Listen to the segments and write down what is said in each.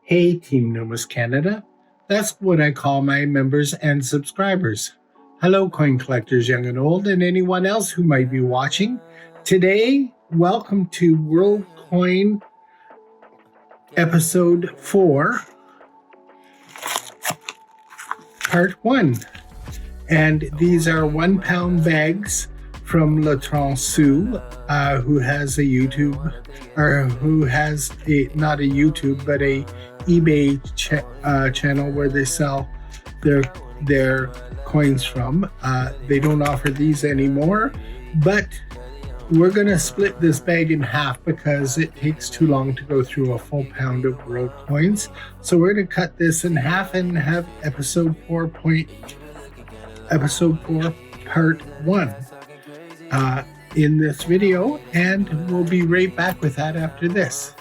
Hey Team Numis Canada, that's what I call my members and subscribers. Hello coin collectors young and old and anyone else who might be watching. Today, welcome to World Coin Episode 4, Part 1. And these are 1 pound bags from Le Transu, who has a YouTube, or who has not a YouTube, but a eBay channel where they sell their coins from. They don't offer these anymore, but we're going to split this bag in half because it takes too long to go through a full pound of world coins. So we're going to cut this in half and have episode 4 part 1 in this video, and we'll be right back with that after this.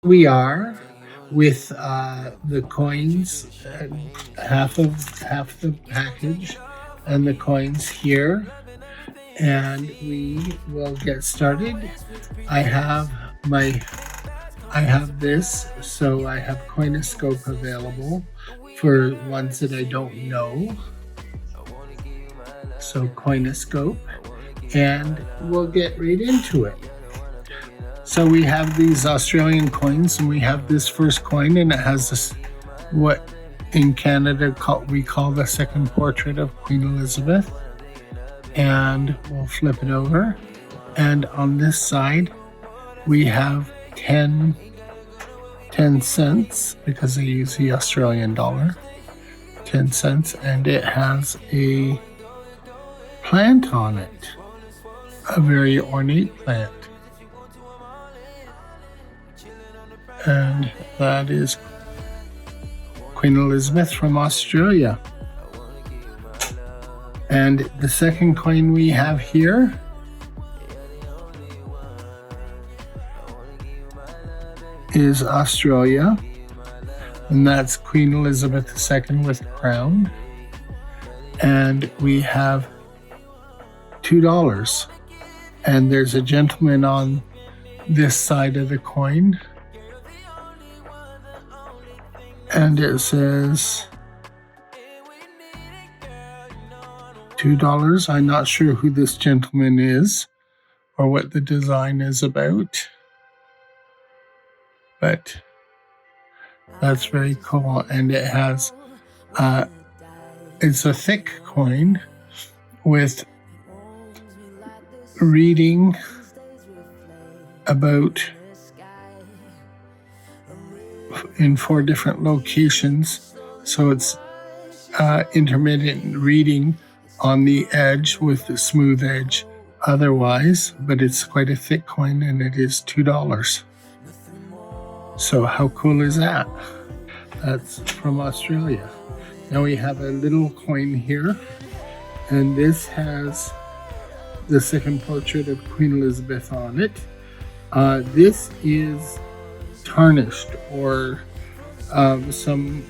We are with the coins, half the package, and the coins here, and we will get started. I have this, so I have Coinoscope available for ones that I don't know. So Coinoscope, and we'll get right into it. So we have these Australian coins, and we have this first coin, and it has this, what in Canada we call the second portrait of Queen Elizabeth. And we'll flip it over. And on this side, we have 10 cents, because I use the Australian dollar, 10 cents, and it has a plant on it, a very ornate plant. And that is Queen Elizabeth from Australia. And the second coin we have here is Australia, and that's Queen Elizabeth II with a crown. And we have $2. And there's a gentleman on this side of the coin. And it says $2. I'm not sure who this gentleman is or what the design is about, but that's very cool. And it has, it's a thick coin with reading about in 4 different locations, so it's intermittent reading on the edge with the smooth edge otherwise, but it's quite a thick coin, and it is $2. So how cool is that? That's from Australia. Now we have a little coin here, and this has the second portrait of Queen Elizabeth on it. This is tarnished, or some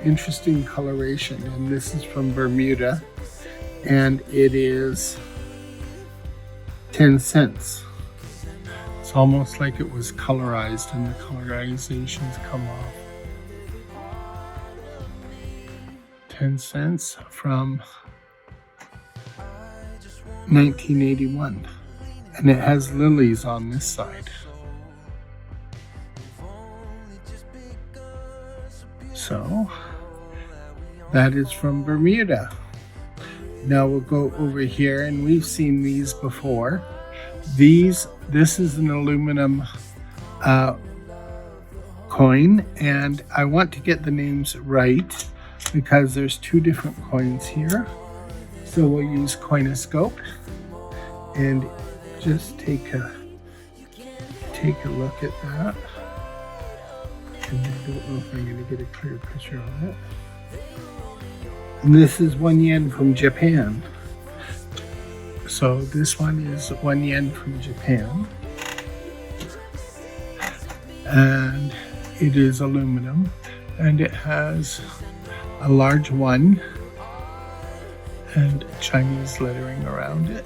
interesting coloration, and this is from Bermuda, and it is 10 cents. It's almost like it was colorized, and the colorizations come off. 10 cents from 1981, and it has lilies on this side. So that is from Bermuda. Now we'll go over here, and we've seen these before. This is an aluminum coin, and I want to get the names right. because there's two different coins here. So we'll use Coinoscope and just take a look at that. And I don't know if I'm going to get a clear picture of it. And this is 1 yen from Japan. So this one is 1 yen from Japan. And it is aluminum. And it has a large 1 and Chinese lettering around it.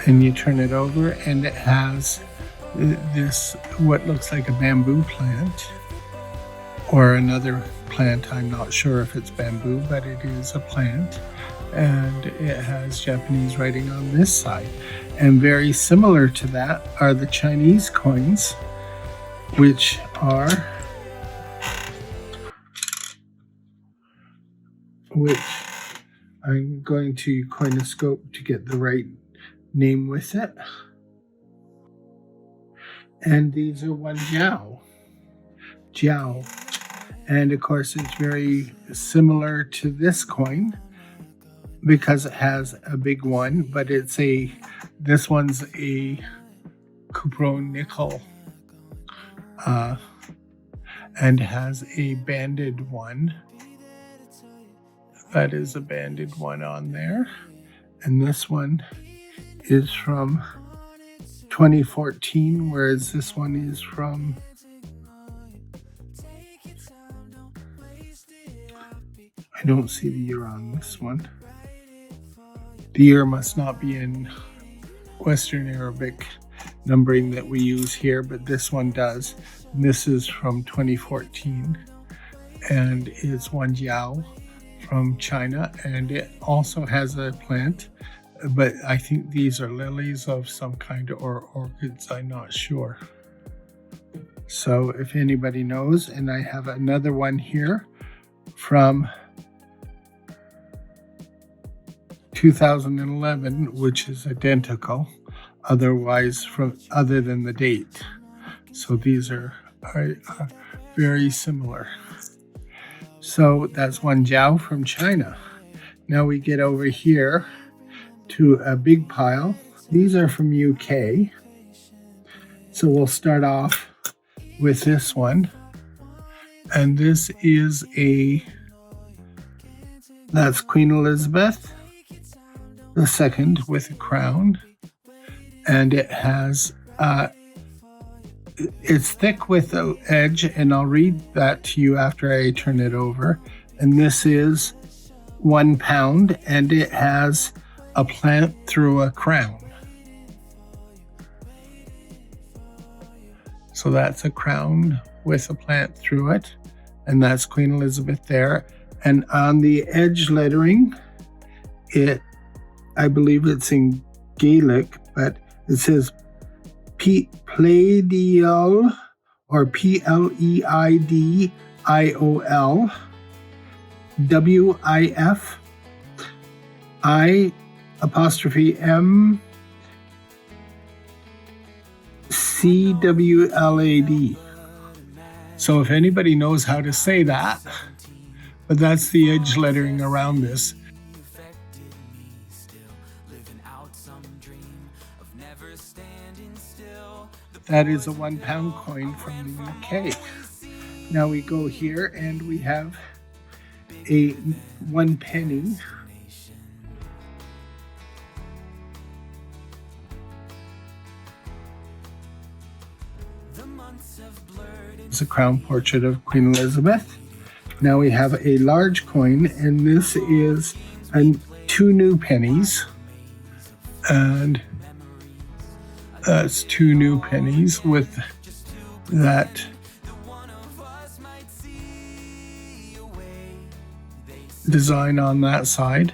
And you turn it over and it has this, what looks like a bamboo plant or another plant. I'm not sure if it's bamboo, but it is a plant. And it has Japanese writing on this side. And very similar to that are the Chinese coins, which are I'm going to Coinoscope to get the right name with it. And these are 1 jiao. And of course it's very similar to this coin because it has a big 1, but this one's a cupro nickel and has a banded 1. That is a banded 1 on there. And this one is from 2014, whereas this one is from I don't see the year on this one. The year must not be in Western Arabic numbering that we use here, but this one does. And this is from 2014 and it's 1 jiao from China, and it also has a plant, but I think these are lilies of some kind or orchids, I'm not sure. So if anybody knows, and I have another one here from 2011, which is identical, other than the date. So these are very similar. So that's 1 jiao from China. Now we get over here to a big pile. These are from UK. So we'll start off with this one. And this is that's Queen Elizabeth II with a crown. And it has, it's thick with the edge, and I'll read that to you after I turn it over. And this is £1, and it has a plant through a crown. So that's a crown with a plant through it, and that's Queen Elizabeth there. And on the edge lettering, I believe it's in Gaelic, but it says Pleidiol or Pleidiol WIF I''M CWLAD. So if anybody knows how to say that, but that's the edge lettering around this. That is a £1 coin from the UK. Now we go here and we have a 1 penny. It's a crown portrait of Queen Elizabeth. Now we have a large coin, and this is 2 new pennies. And that's 2 new pennies with that design on that side,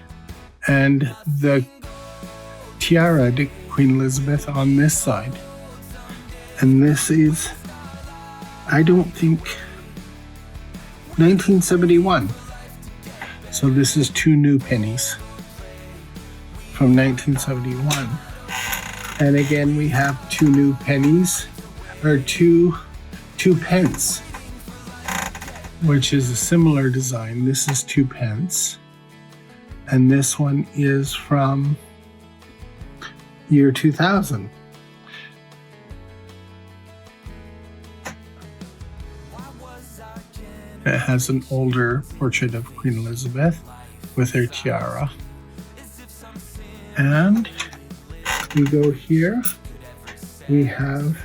and the tiara to Queen Elizabeth on this side. And this is, I don't think, 1971. So this is 2 new pennies from 1971. And again, we have 2 new pennies, or two pence. which is a similar design. This is 2p, and this one is from year 2000. It has an older portrait of Queen Elizabeth with her tiara. And we go here, we have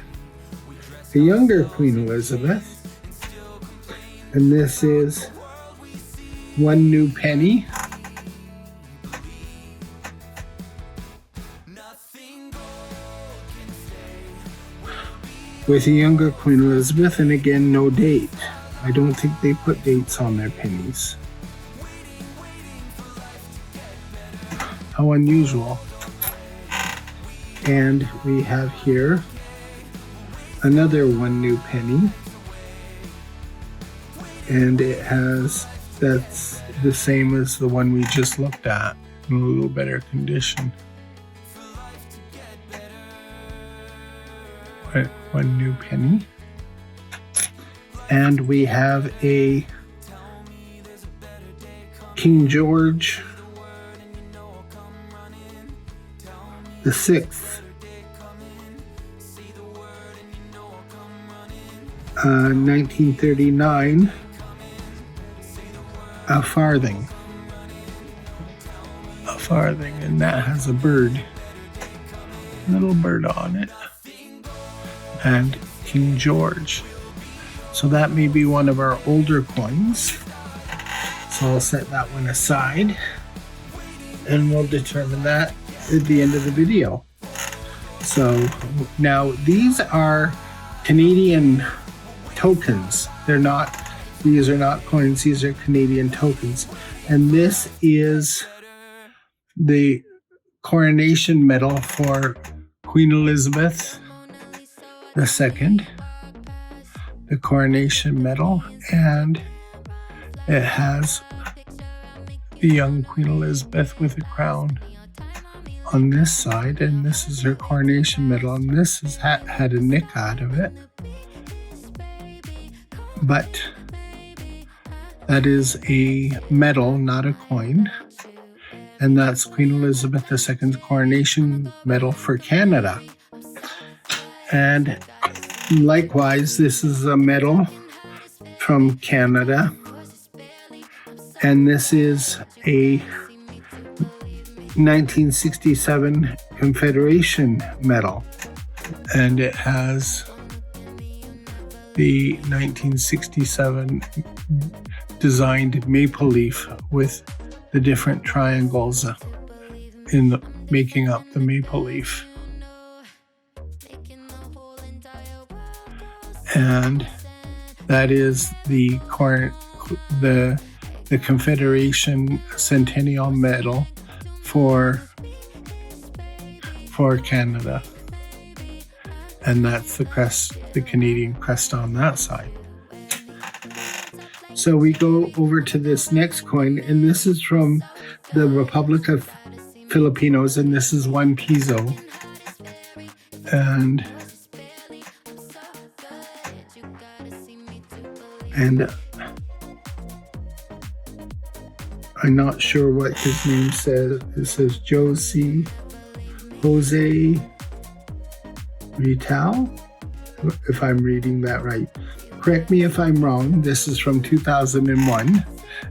the younger Queen Elizabeth, and this is 1 new penny. With a younger Queen Elizabeth, and again, no date. I don't think they put dates on their pennies. How unusual. And we have here another 1 new penny. And it has, that's the same as the one we just looked at, in a little better condition. 1 new penny. And we have a King George the 6th, 1939, a farthing, and that has a bird, little bird on it, and King George. So that may be one of our older coins. So I'll set that one aside, and we'll determine that at the end of the video. So now these are Canadian tokens. These are not coins, these are Canadian tokens. And this is the coronation medal for Queen Elizabeth II. The coronation medal, and it has the young Queen Elizabeth with a crown on this side, and this is her coronation medal, and this has had a nick out of it, but that is a medal, not a coin, and that's Queen Elizabeth II's coronation medal for Canada. And likewise, this is a medal from Canada, and this is a 1967 Confederation medal, and it has the 1967 designed maple leaf with the different triangles making up the maple leaf. And that is the Confederation Centennial Medal for Canada, and that's the crest, the Canadian crest on that side. So we go over to this next coin, and this is from the Republic of Filipinos, and this is 1 peso, and I'm not sure what his name says. It says Jose Vital, if I'm reading that right. Correct me if I'm wrong. This is from 2001,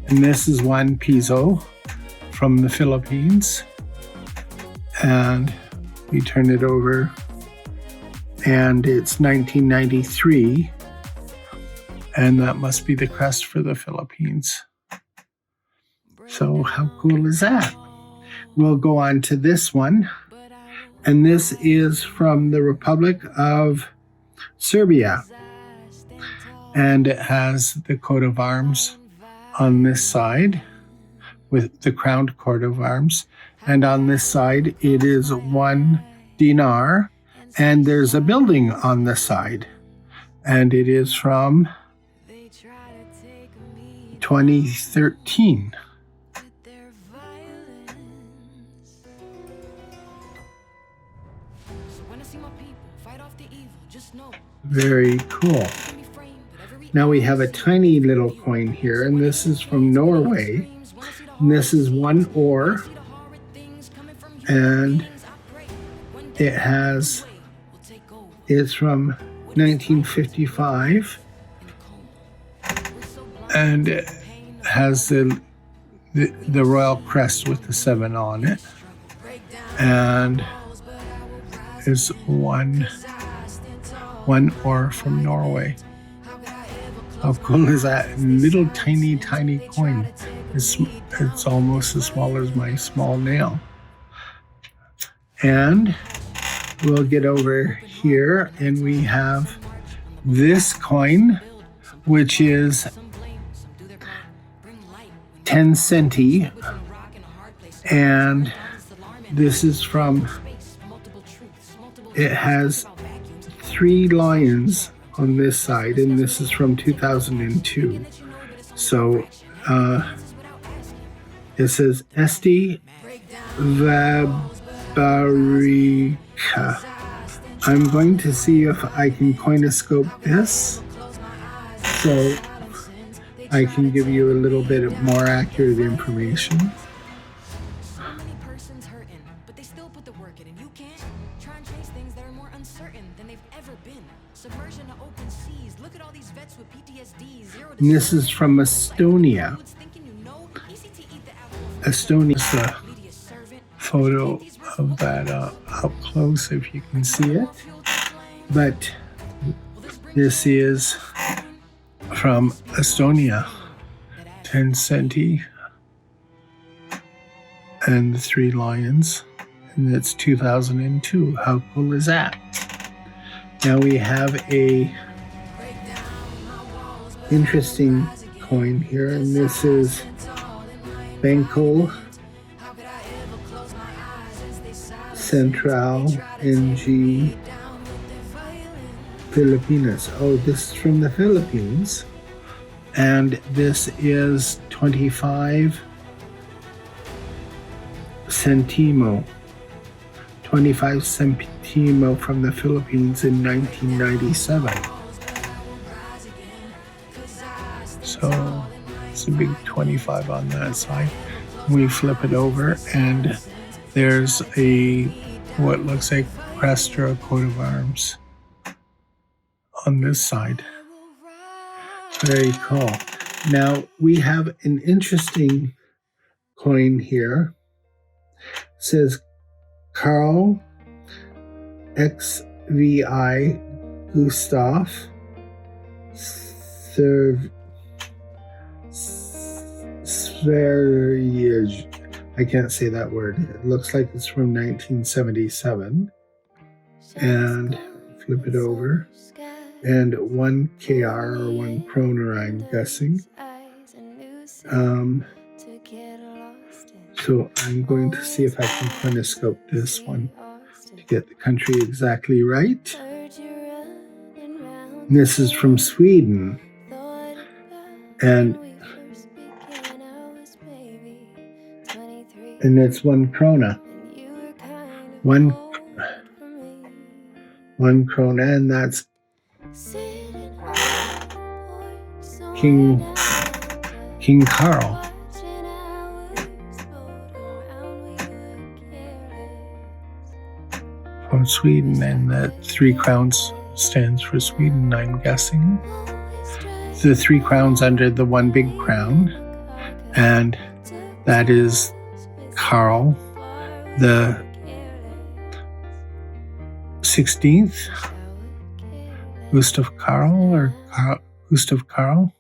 and this is 1 peso from the Philippines. And we turn it over, and it's 1993, and that must be the crest for the Philippines. So how cool is that? We'll go on to this one, and this is from the Republic of Serbia, and it has the coat of arms on this side with the crowned coat of arms, and on this side it is 1 dinar, and there's a building on the side, and it is from 2013. Very cool. Now we have a tiny little coin here, and this is from Norway. And this is 1 ore, and it's from 1955, and it has the royal crest with the 7 on it, and it's one ore from Norway. How cool is that? Little tiny coin. It's almost as small as my small nail. And we'll get over here, and we have this coin, which is 10 centi, and this is from, it has 3 lions on this side, and this is from 2002. So it says Esti Vabarica. I'm going to see if I can coinoscope this so I can give you a little bit more accurate information. And this is from Estonia. Estonia is the photo of that up close, if you can see it. But this is from Estonia, 10 centi, and the 3 lions, and it's 2002. How cool is that? Now we have a interesting coin here, and this is Banco Central NG Filipinas. Oh, this is from the Philippines, and this is 25 centimo. 25 centimo from the Philippines in 1997. So it's a big 25 on that side. We flip it over, and there's what looks like crest or a coat of arms on this side. Very cool. Now we have an interesting coin here. It says Carl XVI Gustav Sverige. I can't say that word. It looks like it's from 1977. And flip it over. And 1 KR or 1 kroner, I'm guessing. So I'm going to see if I can coinoscope this one to get the country exactly right. This is from Sweden, and it's 1 krona. One krona, and that's King Carl. From Sweden, and the 3 crowns stands for Sweden, I'm guessing. The 3 crowns under the 1 big crown, and that is Carl the 16th, Gustav Karl, or Gustav Karl,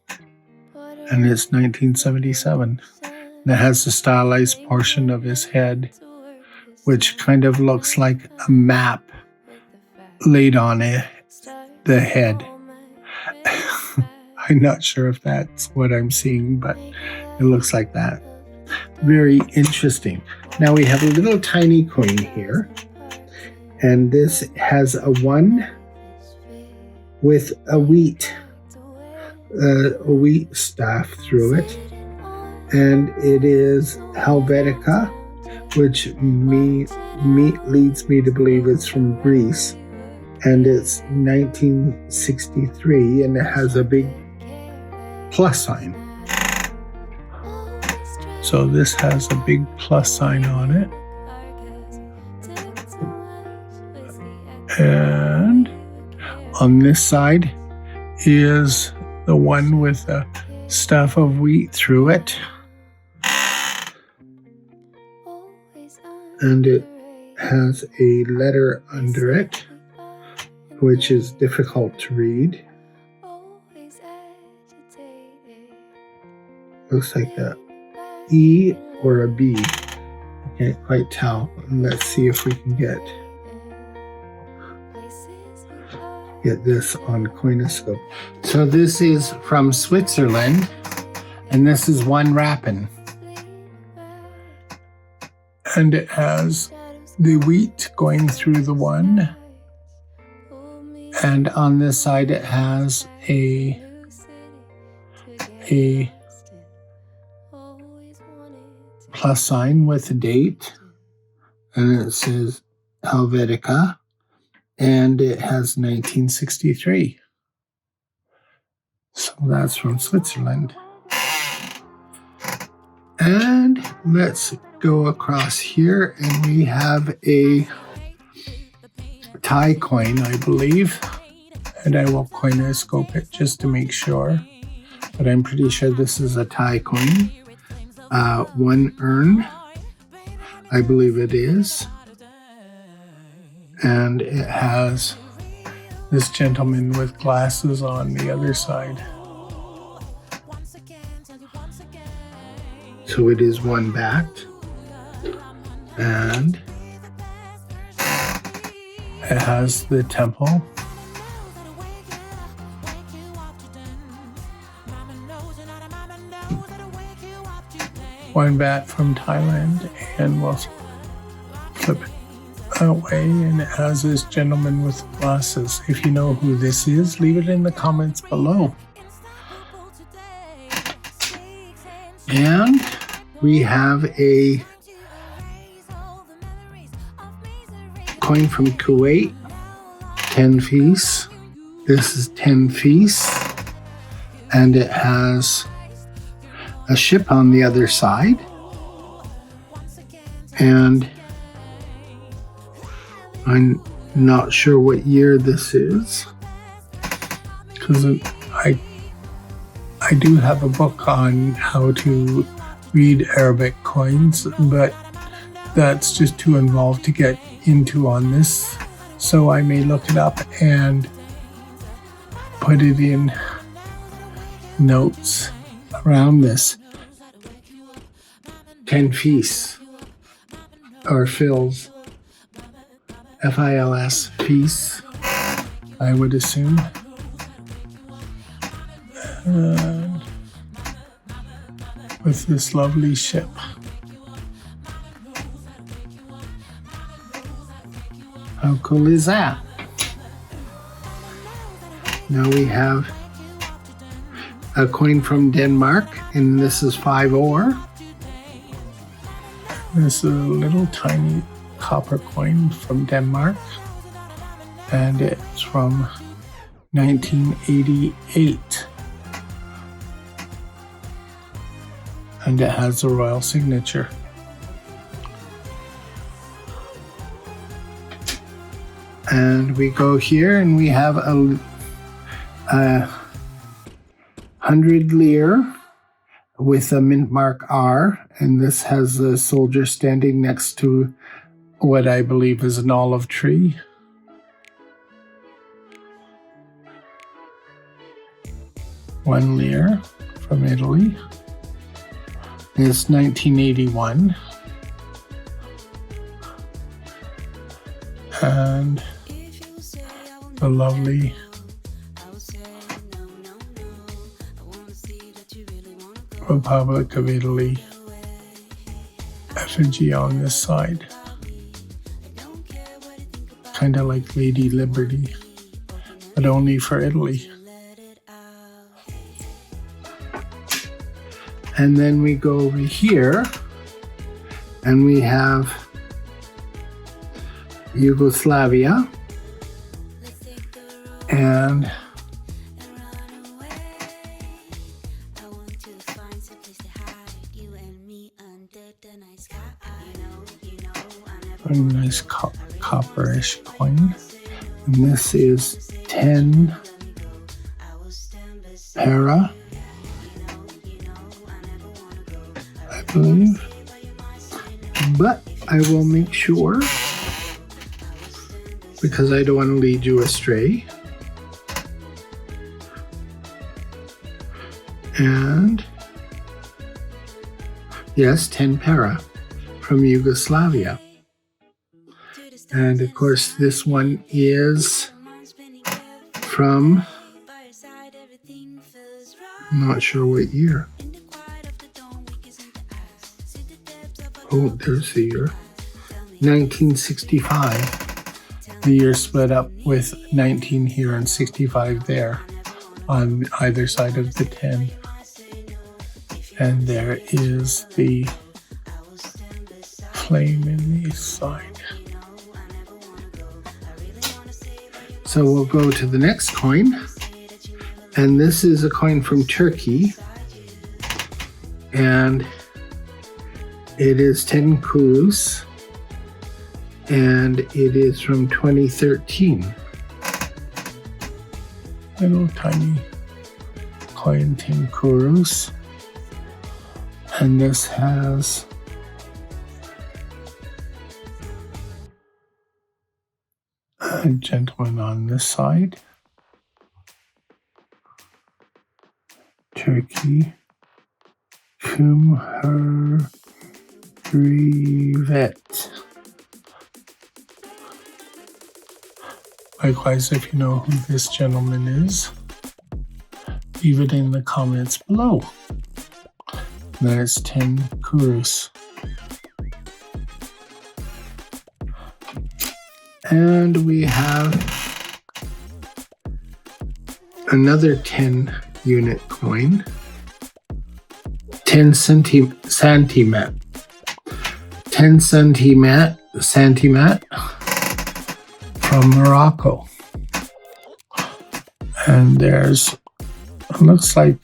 and it's 1977. And it has the stylized portion of his head, which kind of looks like a map laid on the head. I'm not sure if that's what I'm seeing, but it looks like that. Very interesting. Now we have a little tiny coin here, and this has a 1 with a wheat staff through it, and it is Helvetica, which leads me to believe it's from Greece, and it's 1963, and it has a big plus sign. So this has a big plus sign on it. And on this side is the one with a staff of wheat through it. And it has a letter under it, which is difficult to read. Looks like a E or a B. I can't quite tell. Let's see if we can get this on Coinoscope. So this is from Switzerland, and this is one Rapin. And it has the wheat going through the one. And on this side it has a plus sign with a date. And it says Helvetica. And it has 1963. So that's from Switzerland. And let's go across here, and we have a Thai coin, I believe. And I will Coinoscope it just to make sure. But I'm pretty sure this is a Thai coin. 1 urn, I believe it is. And it has this gentleman with glasses on the other side. So it is one backed. And it has the temple. One bat from Thailand, and we'll flip it away, and it has this gentleman with glasses. If you know who this is, leave it in the comments below. And we have a coin from Kuwait, 10 piece. This is 10 piece, and it has a ship on the other side. And I'm not sure what year this is, because I do have a book on how to read Arabic coins, but that's just too involved to get into on this. So I may look it up and put it in notes around this. 10 piece, or fils. F-I-L-S, piece, I would assume. And with this lovely ship. How cool is that? Now we have a coin from Denmark, and this is 5 ore. This is a little tiny copper coin from Denmark, and it's from 1988, and it has a royal signature. And we go here, and we have a 100 lire with a mint mark R, and this has a soldier standing next to what I believe is an olive tree. One lire from Italy. It's 1981. And the lovely Republic of Italy effigy on this side. Kind of like Lady Liberty, but only for Italy. And then we go over here, and we have Yugoslavia, A nice copperish coin. And this is 10 para, I believe. But I will make sure, because I don't want to lead you astray. And yes, 10 para from Yugoslavia. And of course, this one is from, I'm not sure what year. Oh, there's the year. 1965. The year split up with 19 here and 65 there on either side of the 10. And there is the flame in the side. So we'll go to the next coin. And this is a coin from Turkey. And it is 10 kurus. And it is from 2013. Little tiny coin, 10 kurus. And this has a gentleman on this side. Turkey. Cumhuriyet. Likewise, if you know who this gentleman is, leave it in the comments below. There's 10 kurus. And we have another 10 unit coin. 10 centimat. 10 centimat from Morocco. And there's, it looks like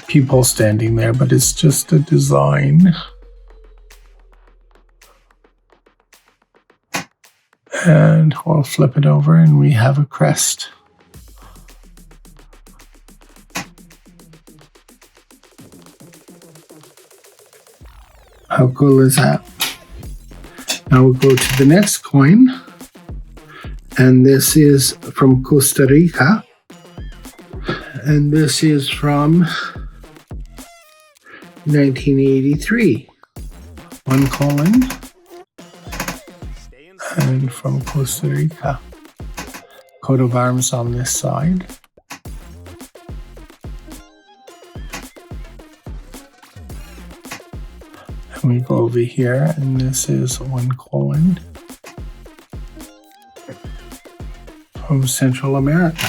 people standing there, but it's just a design. And we'll flip it over and we have a crest. How cool is that? Now we'll go to the next coin. And this is from Costa Rica. And this is from 1983. One colon. And from Costa Rica. Coat of arms on this side. And we go over here, and this is one colon from Central America.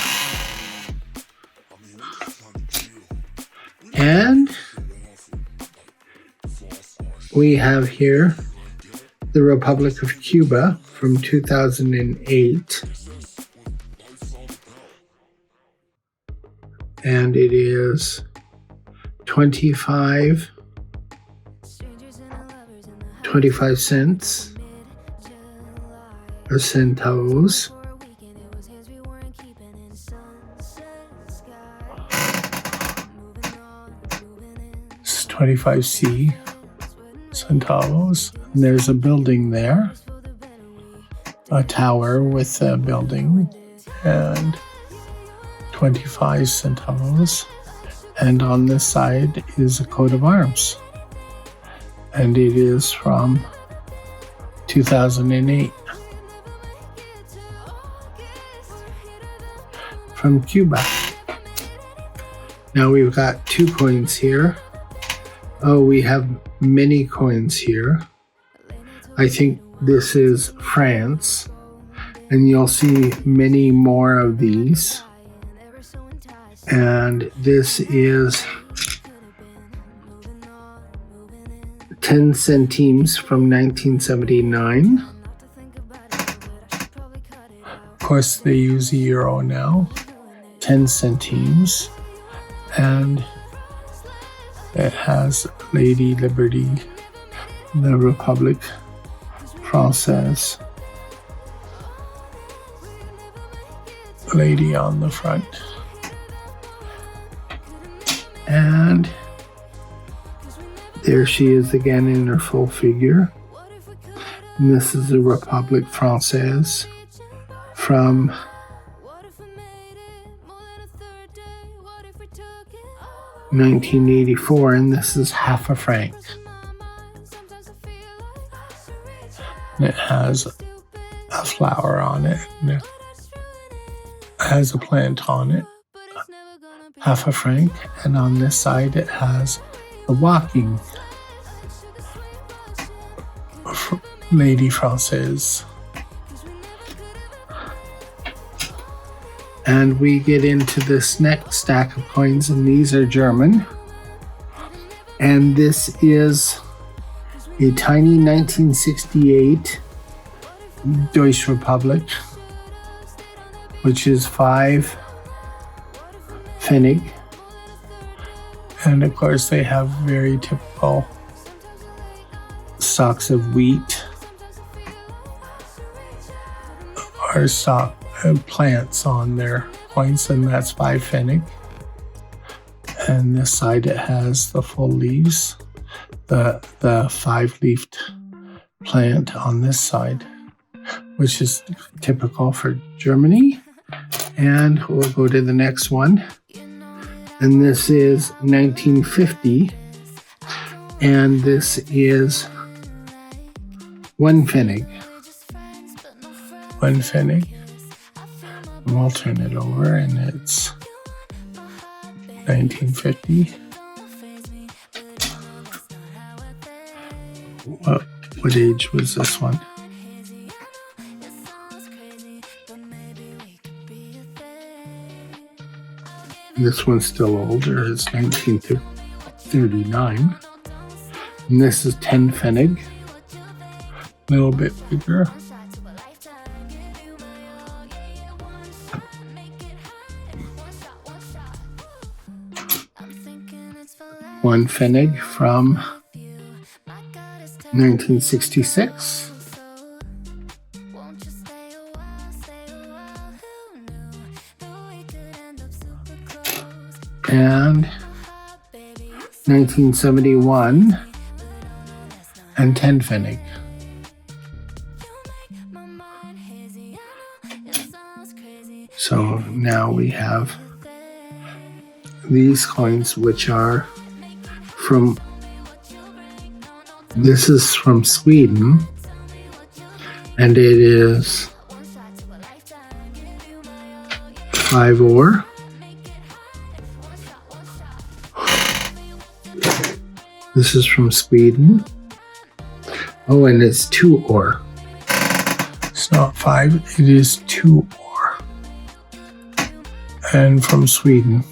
And we have here the Republic of Cuba from 2008. And it is 25 cents or centavos. It's 25C centavos. And there's a building there, a tower with a building, and 25 centavos. And on this side is a coat of arms. And it is from 2008. From Cuba. Now we've got two coins here. Oh, we have many coins here. I think this is France. And you'll see many more of these. And this is 10 centimes from 1979. Of course, they use a euro now. 10 centimes. And it has Lady Liberty, the Republic Française lady on the front. And there she is again in her full figure. And this is the Republique Française from 1984, and this is half a franc. And it has a flower on it, and it has a plant on it, half a franc, and on this side it has the walking Lady Française. And we get into this next stack of coins, and these are German. And this is a tiny 1968 Deutsche Republik, which is 5 Pfennig. And of course they have very typical stalks of wheat or plants on their coins, and that's 5 Pfennig. And this side it has the full leaves, the 5-leafed plant on this side, which is typical for Germany. And we'll go to the next one. And this is 1950. And this is 1 Pfennig. 1 Pfennig. And we'll turn it over, and it's 1950. What age was this one? This one's still older. It's 1939. And this is 10 Pfennig. A little bit bigger. One Pfennig from 1966. And 1971 and 10 Pfennig. So now we have these coins, which are this is from Sweden, and it is 5 ore. This is from Sweden. Oh, and it's 2 ore. It's not 5, it is 2 ore. And from Sweden.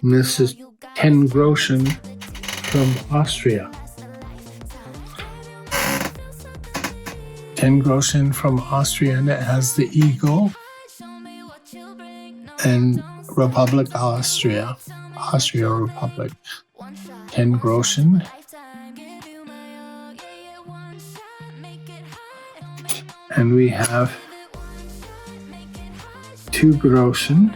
And this is 10 Groschen from Austria. 10 Groschen from Austria, and it has the eagle and Republic Austria Republic. 10 Groschen. And we have 2 Groschen.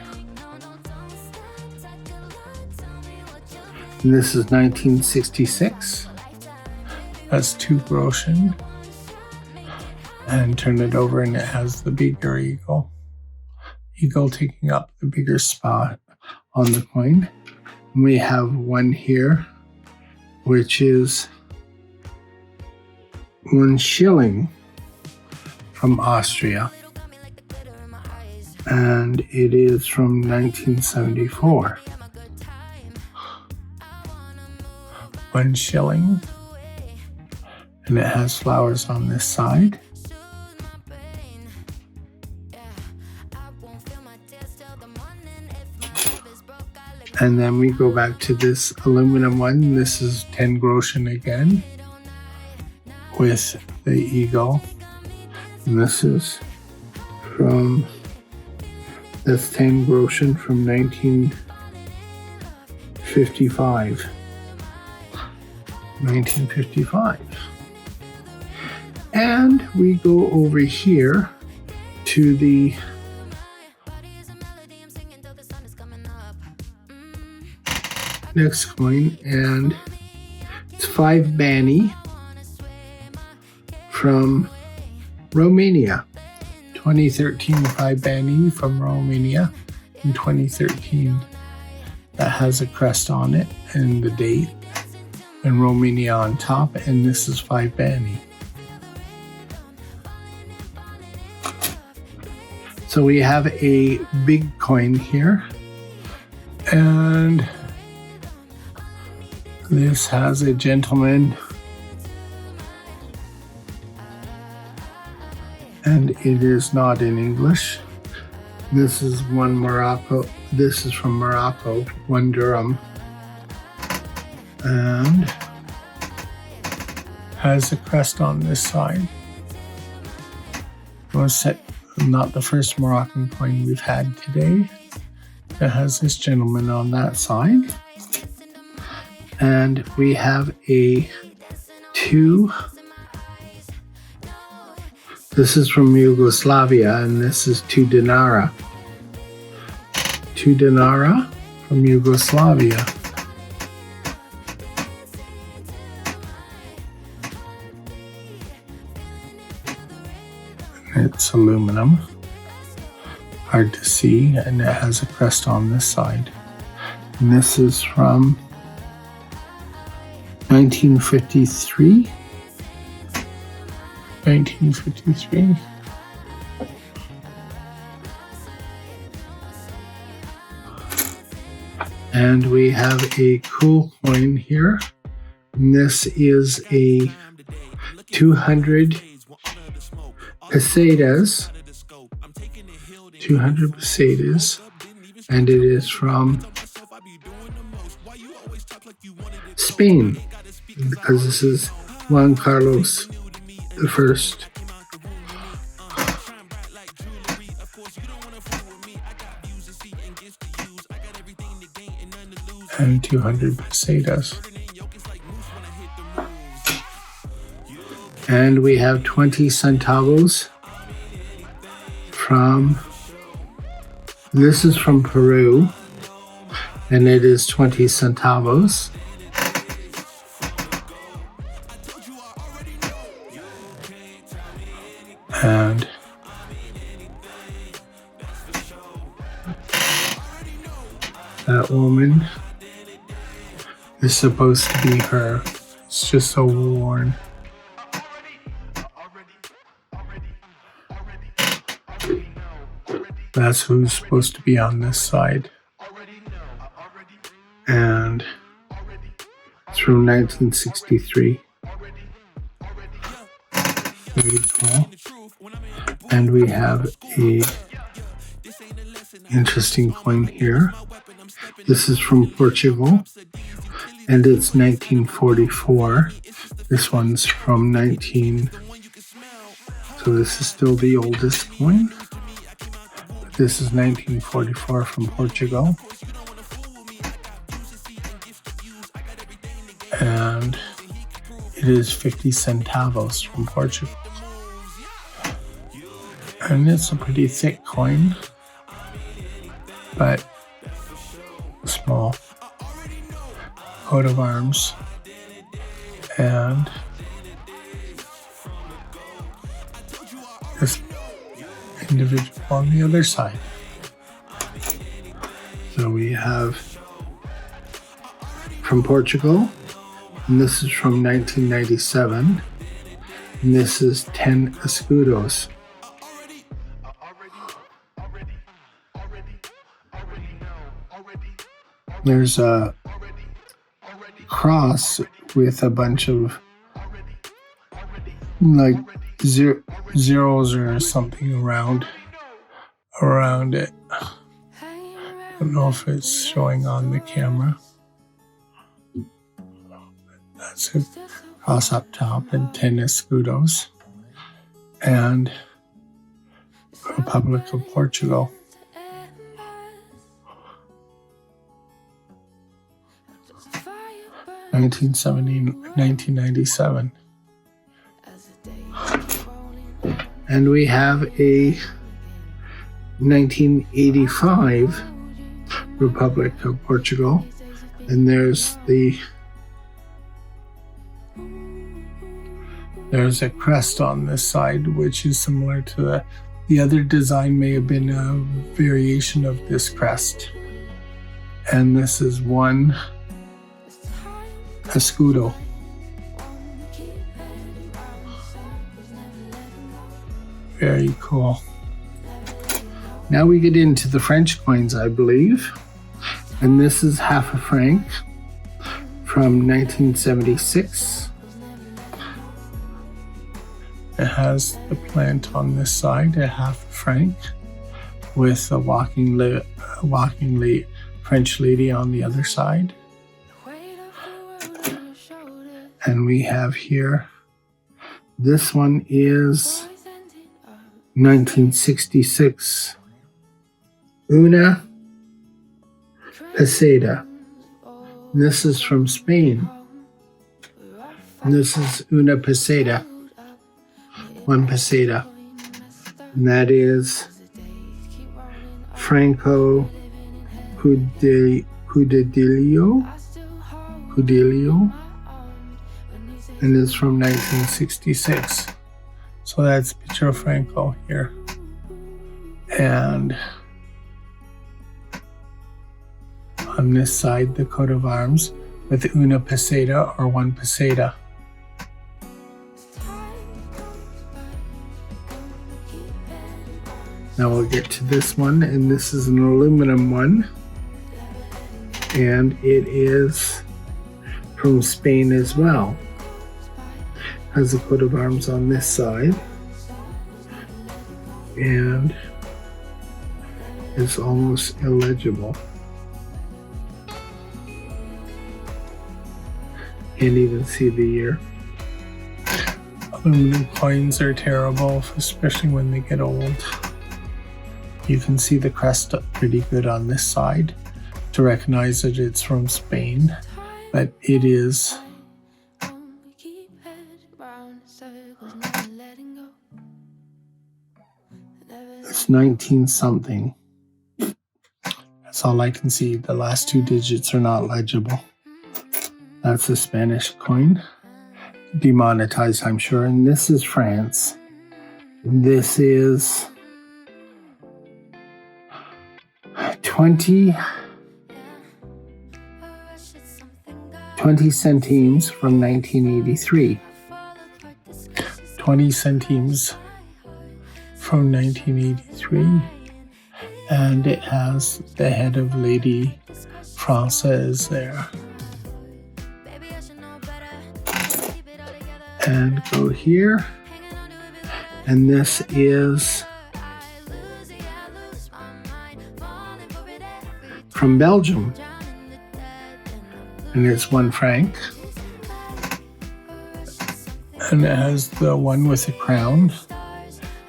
And this is 1966. That's 2 Groschen. And turn it over, and it has the bigger eagle. Eagle taking up the bigger spot on the coin. And we have one here, which is 1 shilling from Austria. And it is from 1974. 1 shilling. And it has flowers on this side. And then we go back to this aluminum one. This is 10 Groschen again with the eagle. And this is that's 10 Groschen from 19 1955. 1955. And we go over here to the next coin, and it's 5 Bani from Romania. 2013 5 Bani from Romania in 2013. That has a crest on it and the date, and Romania on top, and this is 5 Bani. So we have a big coin here, and this has a gentleman, and it is not in English. This is one Morocco. This is from Morocco, 1 dirham, and has a crest on this side. Not the first Moroccan coin we've had today. It has this gentleman on that side. And we have a 2. This is from Yugoslavia, and this is 2 dinara. 2 dinara from Yugoslavia. It's aluminum, hard to see, and it has a crest on this side. And this is from 1953. 1953. And we have a cool coin here. And this is a 200 pesetas. 200 pesetas. And it is from Spain, because this is Juan Carlos the First. And 200 pesetas. And we have 20 centavos from, this is from Peru, and it is 20 centavos. And that woman is supposed to be her. It's just so worn. That's who's supposed to be on this side. And it's from 1963. Very cool. And we have a interesting coin here. This is from Portugal, and it's 1944. This one's from so this is still the oldest coin. This is 1944 from Portugal. And it is 50 centavos from Portugal. And it's a pretty thick coin, but small. Coat of arms. And this individual on the other side. So we have from Portugal, and this is from 1997, and this is 10 escudos. There's a cross with a bunch of like zeros or something around it. I don't know if it's showing on the camera. That's a cross up top, and 10 escudos, and Republic of Portugal. 1997. And we have a 1985 Republic of Portugal. And there's a crest on this side, which is similar to the other design. May have been a variation of this crest. And this is one escudo. Very cool. Now we get into the French coins, I believe. And this is half a franc from 1976. It has the plant on this side, a half a franc, with a walking French lady on the other side. And we have here, this one is 1966. Una peseta. This is from Spain. And this is una peseta. One peseta. And that is Franco Cudilio. And it's from 1966. So that's picture of Franco here. And on this side, the coat of arms with una peseta or one peseta. Now we'll get to this one, and this is an aluminum one. And it is from Spain as well. Has a coat of arms on this side. And it's almost illegible. Can't even see the year. Aluminum coins are terrible, especially when they get old. You can see the crest pretty good on this side to recognize that it's from Spain, but it is it's 19 something. That's all I can see. The last two digits are not legible. That's a Spanish coin. Demonetized, I'm sure. And this is France. This is 20 centimes from 1983. 20 centimes from 1983. And it has the head of Lady Française there. And go here. And this is from Belgium. And it's 1 franc. And it has the one with a crown,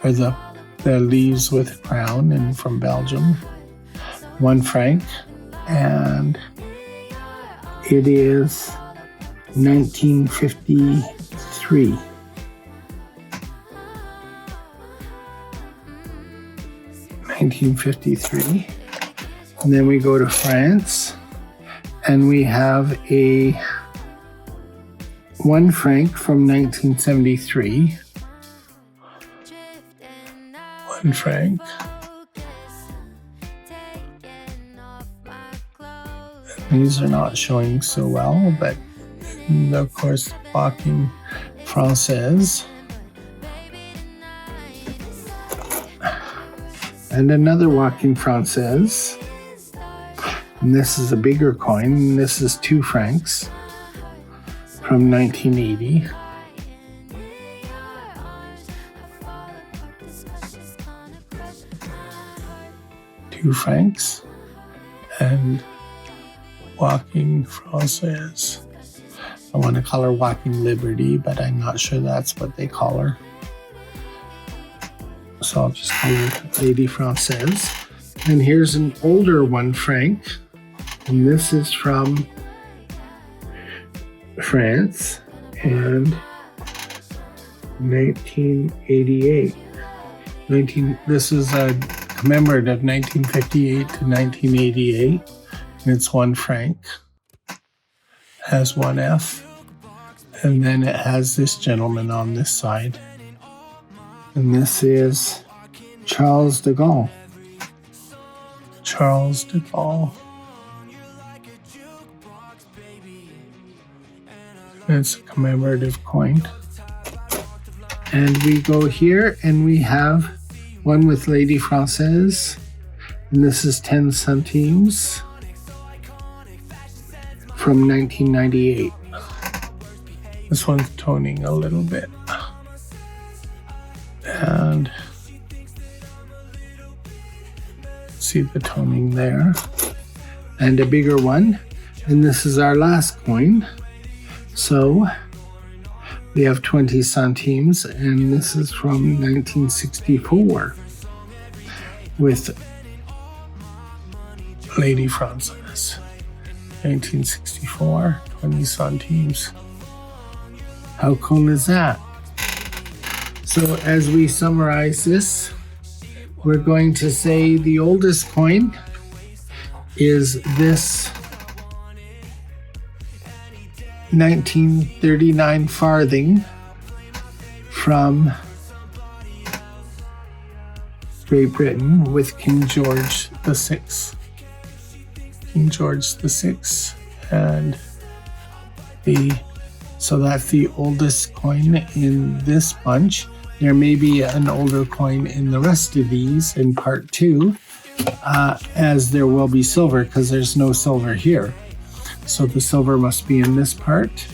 or the leaves with a crown, and from Belgium. 1 franc. And it is 1953. And then we go to France, and we have a 1 franc from 1973. 1 franc. These are not showing so well, but of course, walking Française. And another walking Française. And this is a bigger coin. This is 2 francs from 1980. £2 and walking Française. I want to call her Walking Liberty, but I'm not sure that's what they call her. So I'll just call her Lady Française. And here's an older 1 franc. And this is from France, and 1988. This is a commemorative 1958 to 1988, and it's 1 franc. Has 1 F, and then it has this gentleman on this side, and this is Charles de Gaulle. Charles de Gaulle. It's a commemorative coin. And we go here and we have one with Lady Française, and this is 10 centimes from 1998. This one's toning a little bit. And see the toning there. And a bigger one. And this is our last coin. So we have 20 centimes, and this is from 1964 with Lady Française. 1964, 20 centimes. How cool is that? So as we summarize this, we're going to say the oldest coin is this 1939 farthing from Great Britain with King George VI. King George VI, and so that's the oldest coin in this bunch. There may be an older coin in the rest of these in part 2, as there will be silver, because there's no silver here. So the silver must be in this part.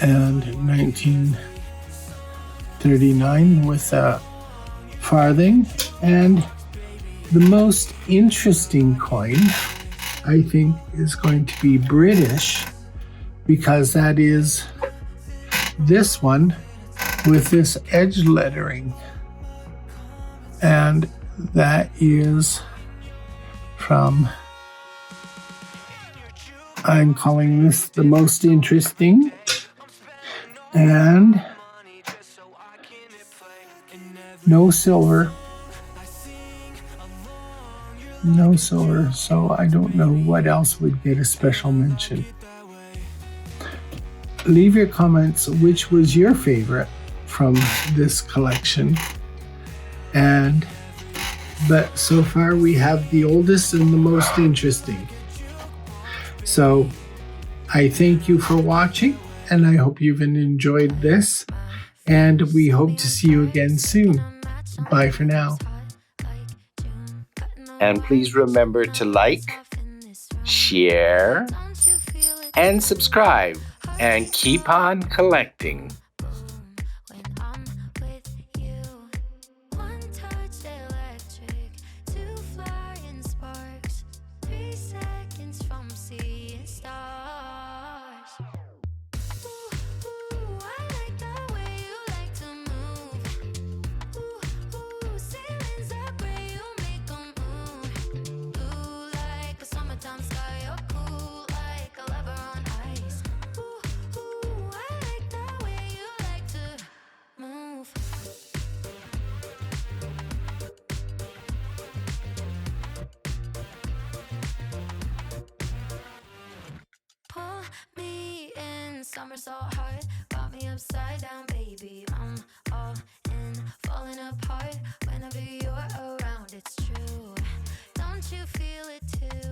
And 1939 with a farthing. And the most interesting coin, I think, is going to be British, because that is this one with this edge lettering. And that is from, I'm calling this the most interesting. And no silver. No silver, so I don't know what else would get a special mention. Leave your comments which was your favorite from this collection. But so far we have the oldest and the most interesting. So I thank you for watching, and I hope you've enjoyed this, and we hope to see you again soon. Bye for now. And please remember to like, share, and subscribe, and keep on collecting. Somersault hard, got me upside down, baby. I'm all in, falling apart whenever you're around. It's true, don't you feel it too?